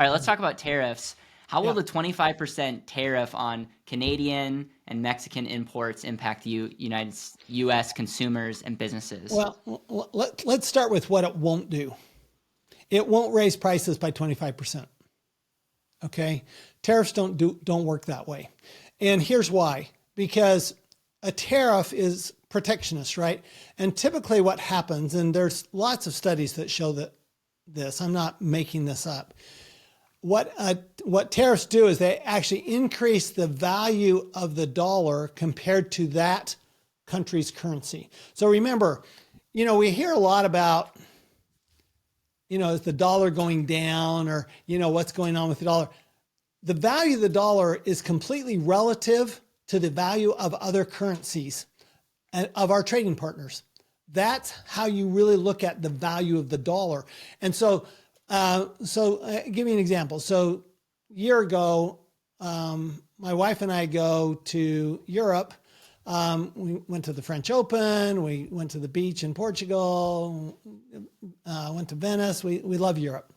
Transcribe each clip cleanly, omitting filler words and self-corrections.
All right, let's talk about tariffs. How will Yeah. the 25% tariff on Canadian and Mexican imports impact U.S. consumers and businesses? Well, let's start with what it won't do. It won't raise prices by 25%. Okay. Tariffs don't work that way. And here's why, because a tariff is protectionist, right? And typically what happens, and there's lots of studies that show that I'm not making this up. What tariffs do is they actually increase the value of the dollar compared to that country's currency. So remember, we hear a lot about, is the dollar going down, or, what's going on with the dollar. The value of the dollar is completely relative to the value of other currencies and of our trading partners. That's how you really look at the value of the dollar. And so, give me an example. So a year ago, my wife and I go to Europe. We went to the French Open. We went to the beach in Portugal. Went to Venice. We love Europe.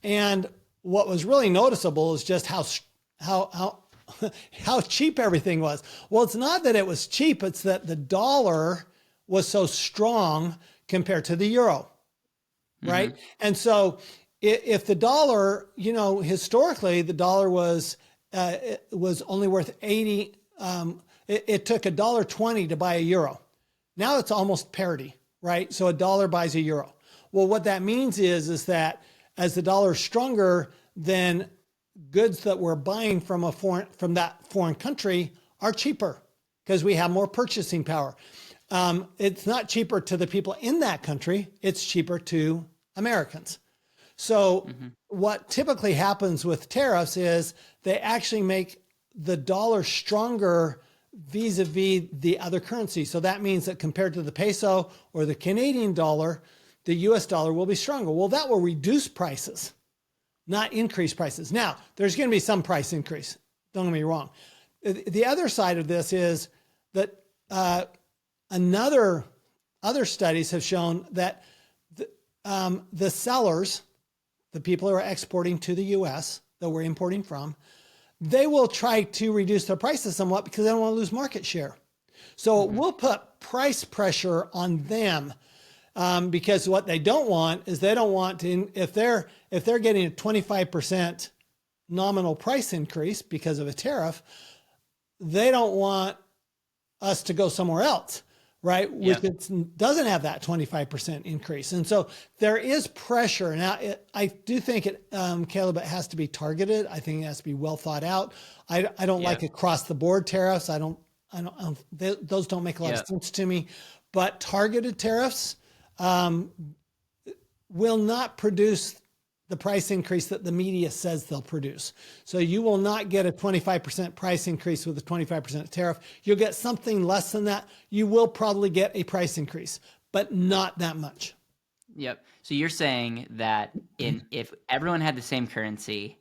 And what was really noticeable is just how cheap everything was. Well, it's not that it was cheap. It's that the dollar was so strong compared to the euro, right? Mm-hmm. And so if the dollar, historically the dollar was only worth 80. It took $1.20 to buy a euro. Now it's almost parity, right? So $1 buys a euro. Well, what that means is that as the dollar is stronger, then goods that we're buying from that foreign country are cheaper because we have more purchasing power. It's not cheaper to the people in that country. It's cheaper to Americans. So what typically happens with tariffs is they actually make the dollar stronger vis-a-vis the other currency. So that means that compared to the peso or the Canadian dollar, the US dollar will be stronger. Well, that will reduce prices, not increase prices. Now, there's going to be some price increase. Don't get me wrong. The other side of this is that other studies have shown that the sellers, the people who are exporting to the US that we're importing from, they will try to reduce their prices somewhat because they don't want to lose market share. So it will put price pressure on them because what they don't want is they don't want to, if they're getting a 25% nominal price increase because of a tariff, they don't want us to go somewhere else, right? Yep. Which doesn't have that 25% increase. And so there is pressure. Now, I do think Caleb, it has to be targeted. I think it has to be well thought out. I don't like across the board tariffs. Those don't make a lot of sense to me, but targeted tariffs will not produce the price increase that the media says they'll produce. So you will not get a 25% price increase with a 25% tariff. You'll get something less than that. You will probably get a price increase, but not that much. Yep. So you're saying that if everyone had the same currency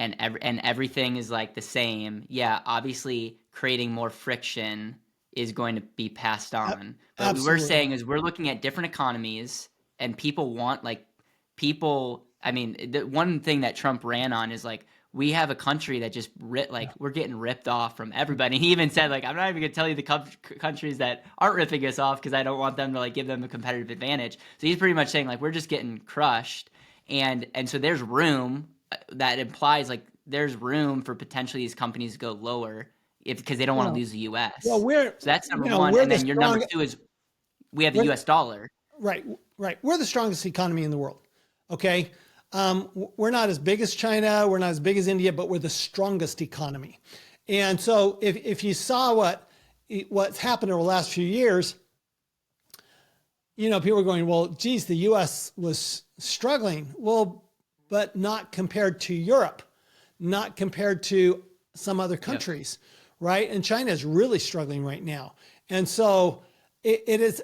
and everything is like the same, obviously creating more friction is going to be passed on. But Absolutely. what we're saying is we're looking at different economies, and people want the one thing that Trump ran on is like, we have a country that just we're getting ripped off from everybody. He even said, like, I'm not even going to tell you the countries that aren't ripping us off because I don't want them to like give them a competitive advantage. So he's pretty much saying like, we're just getting crushed. And so there's room that implies like there's room for potentially these companies to go lower because they don't want to lose the U.S. Well, so that's number one. And then your number two is we have the U.S. dollar. Right. We're the strongest economy in the world. Okay. We're not as big as China. We're not as big as India, but we're the strongest economy. And so if you saw what's happened over the last few years, people are going, well, geez, the U.S. was struggling. Well, but not compared to Europe, not compared to some other countries, right? And China is really struggling right now. And so it's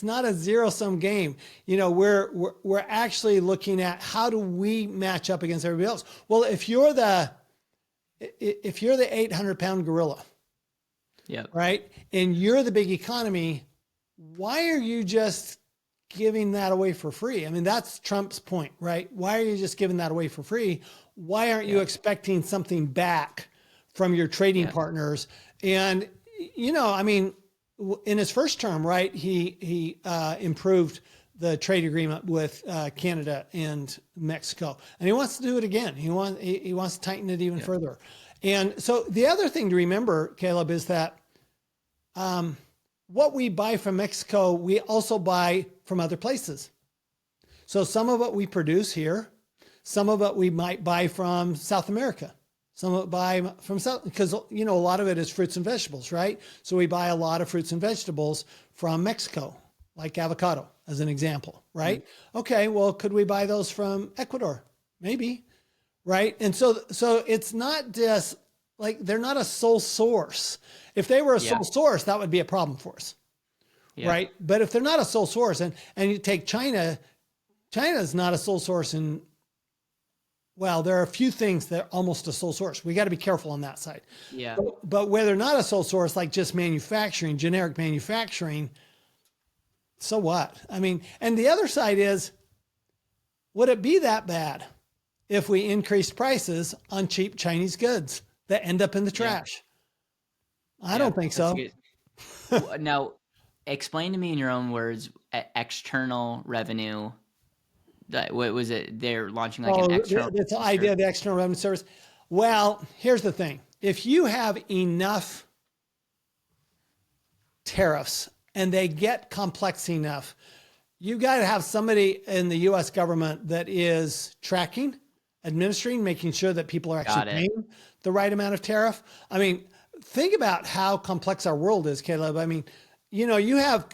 not a zero-sum game. We're actually looking at how do we match up against everybody else. Well, if you're the 800-pound gorilla, right, and you're the big economy, why are you just giving that away for free? I mean, that's Trump's point, right? Why are you just giving that away for free? Why aren't you expecting something back from your trading partners? And, I mean, in his first term, right, he improved the trade agreement with Canada and Mexico, and he wants to do it again. He wants to tighten it even further. And so the other thing to remember, Caleb, is that what we buy from Mexico, we also buy from other places. So some of it we produce here, some of it we might buy from South America. Some of it buy from South, because, a lot of it is fruits and vegetables, right? So we buy a lot of fruits and vegetables from Mexico, like avocado, as an example, right? Mm-hmm. Okay, well, could we buy those from Ecuador? Maybe, right? And so it's not just like, they're not a sole source. If they were a sole source, that would be a problem for us, right? But if they're not a sole source, and you take China, China is not a sole source in, well, there are a few things that are almost a sole source. We got to be careful on that side. Yeah. But where they're not a sole source, like just manufacturing, generic manufacturing, so what? I mean, and the other side is, would it be that bad if we increased prices on cheap Chinese goods that end up in the trash? I don't think so. Now, explain to me in your own words, external revenue. What was it? They're launching like an external. That's the idea of the external revenue service. Well, here's the thing. If you have enough tariffs and they get complex enough, you got to have somebody in the U.S. government that is tracking, administering, making sure that people are actually paying the right amount of tariff. I mean, think about how complex our world is, Caleb. I mean, you have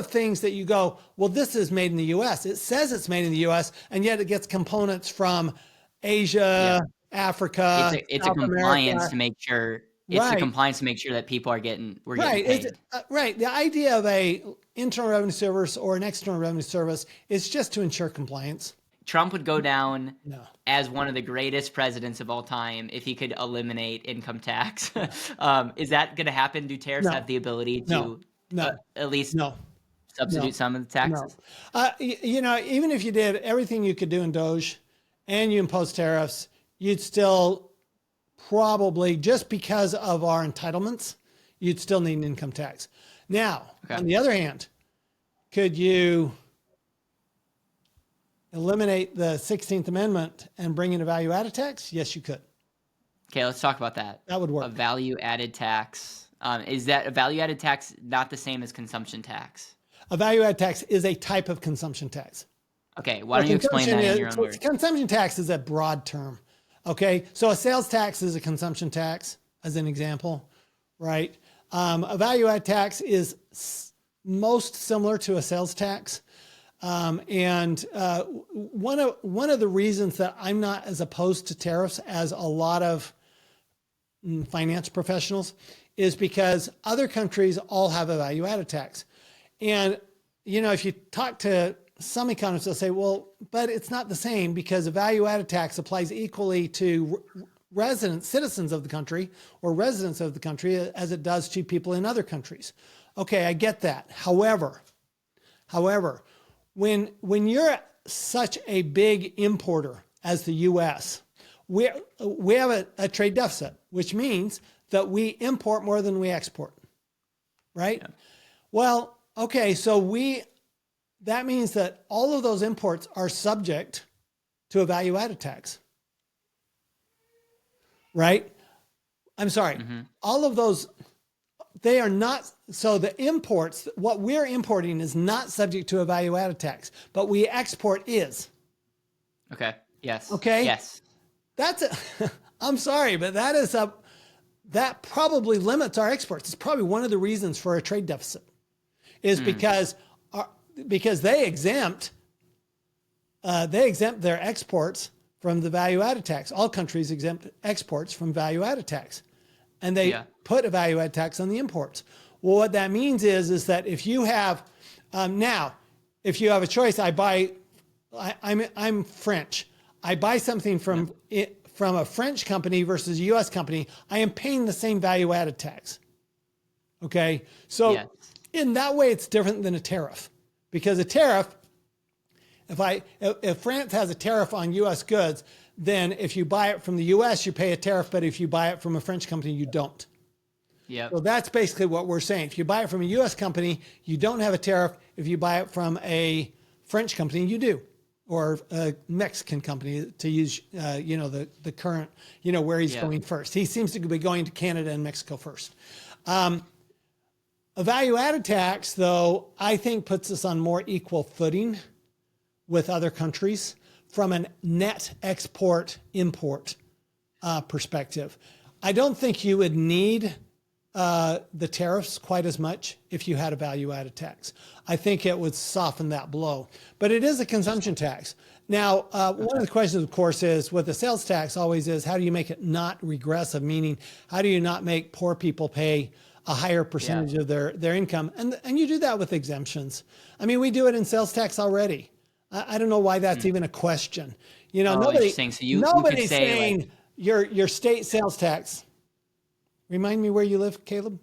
things that you go, well, this is made in the U.S. It says it's made in the U.S., and yet it gets components from Asia, Africa, it's a compliance to make sure. It's a compliance to make sure that people are getting paid. Right. The idea of a internal revenue service or an external revenue service is just to ensure compliance. Trump would go down as one of the greatest presidents of all time if he could eliminate income tax. Is that going to happen? Do tariffs have the ability to at least substitute some of the taxes? Even if you did everything you could do in Doge and you impose tariffs, you'd still probably, just because of our entitlements, you'd still need an income tax. Now, on the other hand, could you eliminate the 16th Amendment and bring in a value-added tax? Yes, you could. Okay, let's talk about that. That would work. A value-added tax. Is that a value-added tax not the same as consumption tax? A value-added tax is a type of consumption tax. Okay, why don't you explain that in your own words? Consumption tax is a broad term. Okay, so a sales tax is a consumption tax, as an example, right? A value-added tax is most similar to a sales tax. And one of the reasons that I'm not as opposed to tariffs as a lot of finance professionals is because other countries all have a value-added tax. And, if you talk to some economists, they'll say, well, but it's not the same because a value-added tax applies equally to citizens of the country or residents of the country as it does to people in other countries. Okay, I get that. However, when you're such a big importer as the U.S., we have a trade deficit, which means that we import more than we export, right? Yeah. Well, okay, so that means that all of those imports are subject to a value-added tax, right? I'm sorry, all of those, they are not, so the imports, what we're importing is not subject to a value-added tax, but we export is. Okay, yes. Okay? Yes. I'm sorry, but that probably limits our exports. It's probably one of the reasons for a trade deficit is because they exempt their exports from the value-added tax. All countries exempt exports from value-added tax, and they put a value-added tax on the imports. Well, what that means is that if you have if you have a choice, I'm French. I buy something from a French company versus a U.S. company. I am paying the same value-added tax. Okay, so in that way, it's different than a tariff, because a tariff, If France has a tariff on U.S. goods, then if you buy it from the U.S., you pay a tariff, but if you buy it from a French company, you don't. Yeah. So that's basically what we're saying. If you buy it from a U.S. company, you don't have a tariff. If you buy it from a French company, you do, or a Mexican company, to use, the current, where he's going first. He seems to be going to Canada and Mexico first. A value-added tax, though, I think puts us on more equal footing with other countries from a net export-import perspective. I don't think you would need the tariffs quite as much if you had a value-added tax. I think it would soften that blow. But it is a consumption tax. Now, one of the questions, of course, is with the sales tax always is, how do you make it not regressive? Meaning, how do you not make poor people pay a higher percentage of their income? And you do that with exemptions. I mean, we do it in sales tax already. I don't know why that's even a question. Nobody's saying like, your state sales tax. Remind me where you live, Caleb?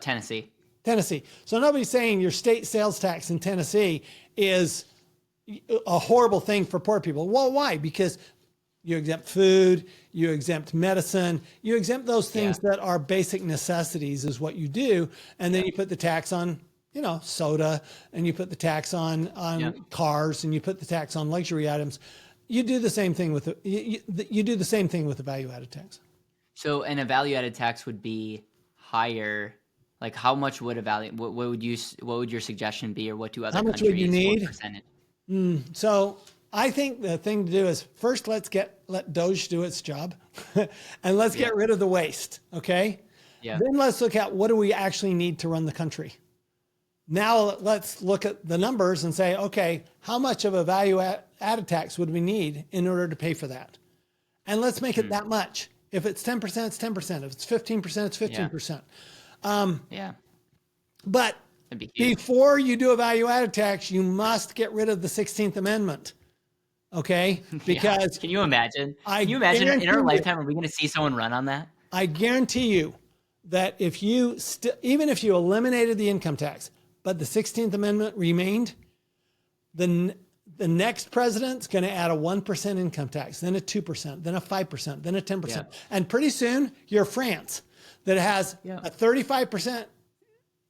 Tennessee. So nobody's saying your state sales tax in Tennessee is a horrible thing for poor people. Well, why? Because you exempt food, you exempt medicine, you exempt those things that are basic necessities is what you do. And then you put the tax on, soda, and you put the tax on cars, and you put the tax on luxury items. You do the same thing with the value-added tax. So, and a value-added tax would be higher. Like, how much would what would your suggestion be, or what do other countries? How much would you need? Percentage? So, I think the thing to do is first let Doge do its job, and let's get rid of the waste. Okay. Yeah. Then let's look at what do we actually need to run the country. Now let's look at the numbers and say, okay, how much of a value-added tax would we need in order to pay for that? And let's make it that much. If it's 10%, it's 10%. If it's 15%, it's 15%. But before you do a value-added tax, you must get rid of the 16th Amendment. Okay? Because Can you imagine? In our lifetime, are we going to see someone run on that? I guarantee you that if you even if you eliminated the income tax, but the 16th Amendment remained, the next president's going to add a 1% income tax, then a 2%, then a 5%, then a 10%. Yeah. And pretty soon, you're France that has a 35%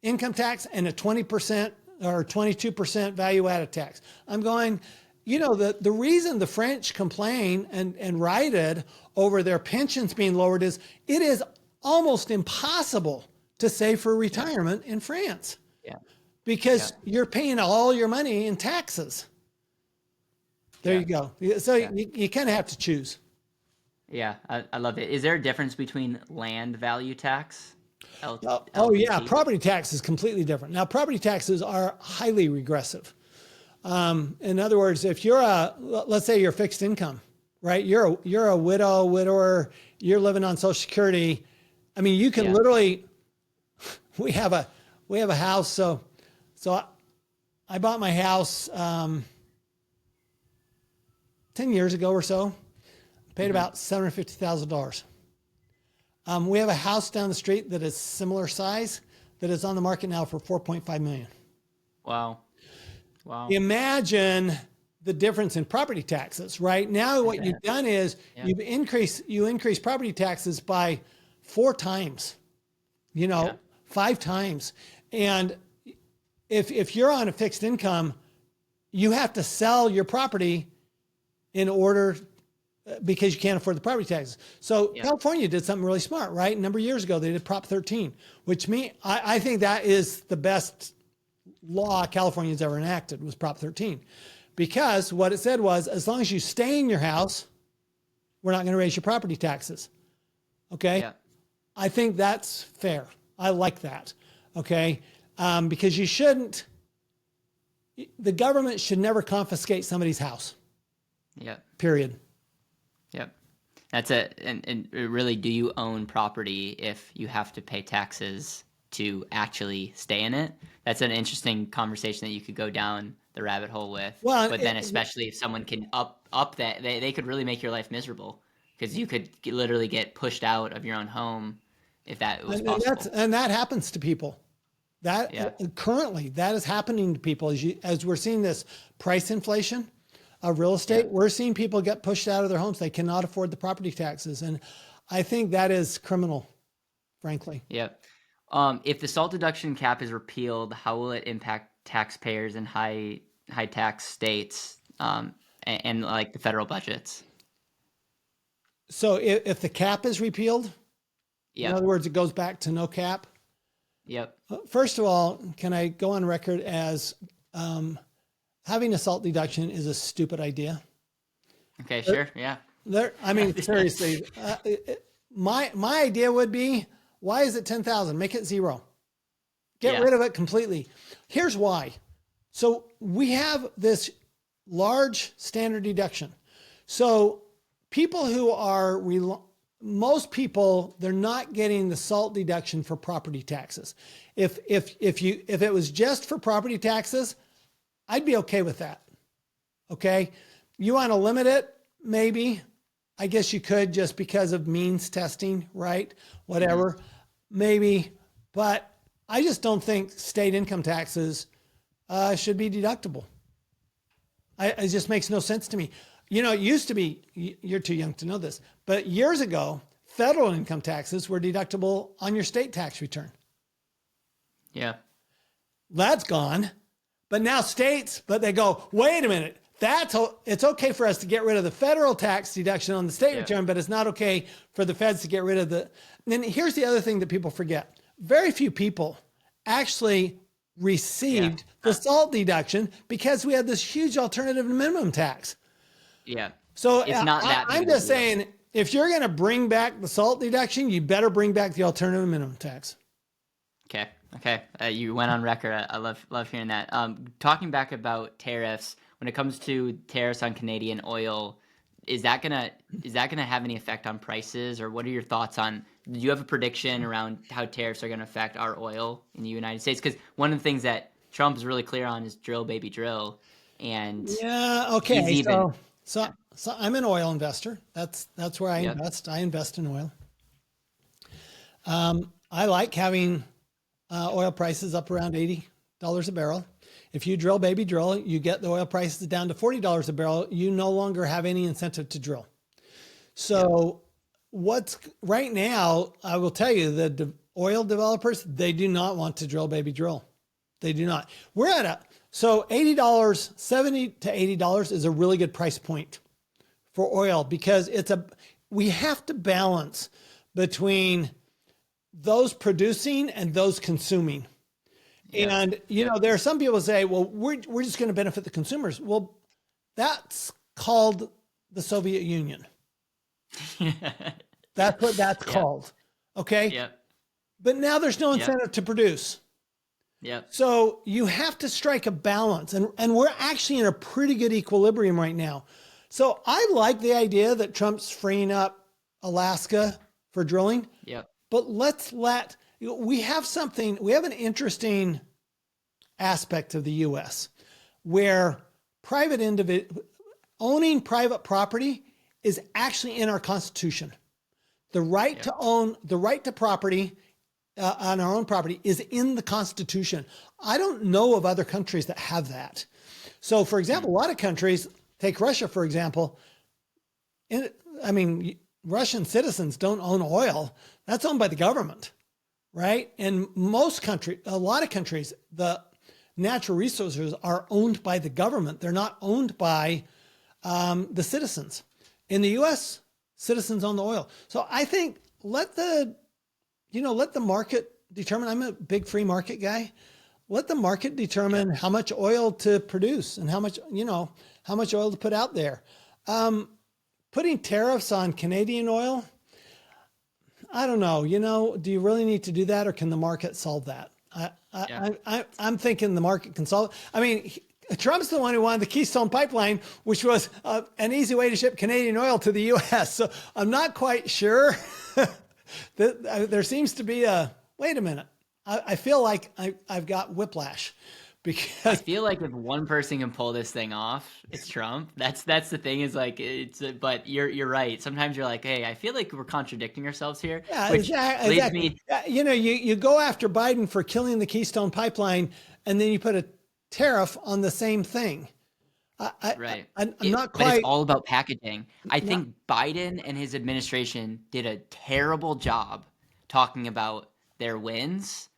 income tax and a 20% or 22% value-added tax. I'm going, the reason the French complain and rioted over their pensions being lowered is it is almost impossible to save for retirement in France. Yeah. Because you're paying all your money in taxes. There you go. So you kind of have to choose. Yeah, I love it. Is there a difference between land value tax? Property tax is completely different. Now, property taxes are highly regressive. In other words, if let's say you're fixed income, right? You're a widower, you're living on Social Security. I mean, you can literally. We have a house, so I bought my house 10 years ago or so, paid about $750,000. We have a house down the street that is similar size that is on the market now for $4.5 million. Wow. Imagine the difference in property taxes, right? Now what you've done is you increase property taxes by 4 times, 5 times. And if you're on a fixed income, you have to sell your property in order because you can't afford the property taxes. So California did something really smart, right? A number of years ago, they did Prop 13, which I think that is the best law California's ever enacted was Prop 13. Because what it said was, as long as you stay in your house, we're not going to raise your property taxes. Okay? Yeah. I think that's fair. I like that. Okay? Because the government should never confiscate somebody's house. Yeah. Period. Yep. And really, do you own property if you have to pay taxes to actually stay in it? That's an interesting conversation that you could go down the rabbit hole with. Well, but then especially if someone can up that, they could really make your life miserable because you could literally get pushed out of your own home if that was possible. And that happens to people. Currently that is happening to people as we're seeing this price inflation of real estate. We're seeing people get pushed out of their homes. They cannot afford the property taxes. And I think that is criminal, frankly. Yep. If the SALT deduction cap is repealed, how will it impact taxpayers in high tax states, and like the federal budgets? So if the cap is repealed, in other words, it goes back to no cap. Yep. First of all, can I go on record as having a SALT deduction is a stupid idea? Okay, sure. Yeah. I mean, seriously, my idea would be, why is it 10,000? Make it 0. Get rid of it completely. Here's why. So we have this large standard deduction. So people who are, most people, they're not getting the SALT deduction for property taxes. If it was just for property taxes, I'd be okay with that. Okay. You want to limit it? Maybe. I guess you could, just because of means testing, right? Whatever, maybe. But I just don't think state income taxes should be deductible. It just makes no sense to me. You know, it used to be, you're too young to know this, but years ago, federal income taxes were deductible on your state tax return. Yeah. That's gone. But now states, but they go, wait a minute, it's okay for us to get rid of the federal tax deduction on the state return, but it's not okay for the feds to get rid of the. And then here's the other thing that people forget. Very few people actually received the SALT deduction because we had this huge alternative minimum tax. Yeah. So it's not that I'm just saying, if you're going to bring back the SALT deduction, you better bring back the alternative minimum tax. Okay. You went on record. I love hearing that. Talking back about tariffs, when it comes to tariffs on Canadian oil, is that gonna have any effect on prices, or what are your thoughts on? Do you have a prediction around how tariffs are going to affect our oil in the United States? Because one of the things that Trump is really clear on is drill, baby, drill. And okay. So I'm an oil investor. That's where I invest. I invest in oil. I like having oil prices up around $80 a barrel. If you drill, baby, drill, you get the oil prices down to $40 a barrel. You no longer have any incentive to drill. So what's right now, I will tell you, the oil developers, they do not want to drill, baby, drill. They do not. We're at so $80, $70 to $80 is a really good price point for oil, because we have to balance between those producing and those consuming. And, there are some people who say, well, we're just going to benefit the consumers. Well, that's called the Soviet Union. That's what that's called. Okay. Yep. But now there's no incentive to produce. Yep. So you have to strike a balance, and we're actually in a pretty good equilibrium right now. So I like the idea that Trump's freeing up Alaska for drilling. Yep. But we have an interesting aspect of the U.S. where owning private property is actually in our Constitution. The right to own, the right to property on our own property is in the Constitution. I don't know of other countries that have that. So, for example, a lot of countries, take Russia, for example, Russian citizens don't own oil. That's owned by the government, right? And a lot of countries, the natural resources are owned by the government. They're not owned by the citizens. In the U.S., citizens own the oil. So I think let the market determine. I'm a big free market guy. Let the market determine how much oil to produce and how much oil to put out there. Putting tariffs on Canadian oil, I don't know. Do you really need to do that, or can the market solve that? I'm thinking the market can solve it. I mean, Trump's the one who wanted the Keystone Pipeline, which was an easy way to ship Canadian oil to the U.S. So I'm not quite sure. There seems to be wait a minute. I feel like I've got whiplash. I because feel like if one person can pull this thing off, it's Trump. That's the thing is like but you're right. Sometimes you're like, hey, I feel like we're contradicting ourselves here, yeah, which exactly, leads exactly. me Yeah, you know, you go after Biden for killing the Keystone Pipeline, and then you put a tariff on the same thing. right. I'm not But it's quite all about packaging. I not. think Biden and his administration did a terrible job talking about their wins.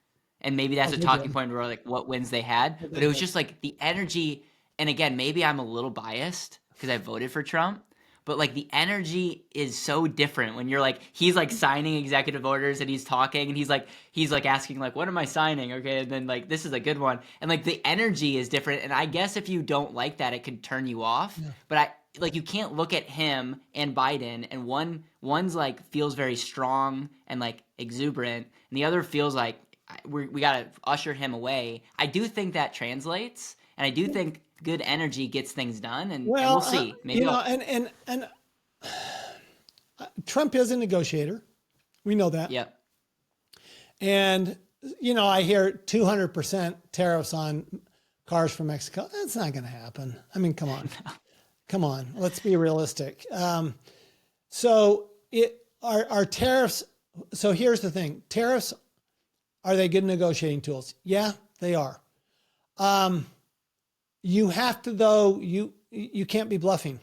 And maybe that's Oh, a they talking did. point where like what wins they had. Oh, But they it was did. just like the energy. And again, maybe I'm a little biased because I voted for Trump. But like the energy is so different when you're like he's like signing executive orders and he's talking and he's like asking like what am I signing, okay, and then like this is a good one, and like the energy is different, and I guess if you don't like that it could turn you off. Yeah. But I like you can't look at him and Biden and one's like feels very strong and like exuberant and the other feels like we got to usher him away. I do think that translates, and I do think good energy gets things done, and we'll Well, see. you Maybe know, I'll and Trump is a negotiator. We know that. yep. And you know, I hear 200% tariffs on cars from Mexico. That's not going to happen. I mean, come on, come on. Let's be realistic. So it are tariffs. So here's the thing: tariffs, are they good negotiating tools? Yeah, they are. You have to though. You can't be bluffing.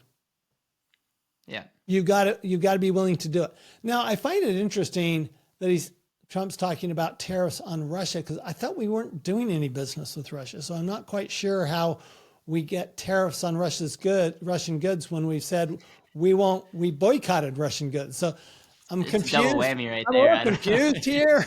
Yeah. You got to be willing to do it. Now, I find it interesting that Trump's talking about tariffs on Russia because I thought we weren't doing any business with Russia. So I'm not quite sure how we get tariffs on Russian goods when we've said we boycotted Russian goods. So I'm It's a double confused. whammy right I'm a there. little I don't know. confused here.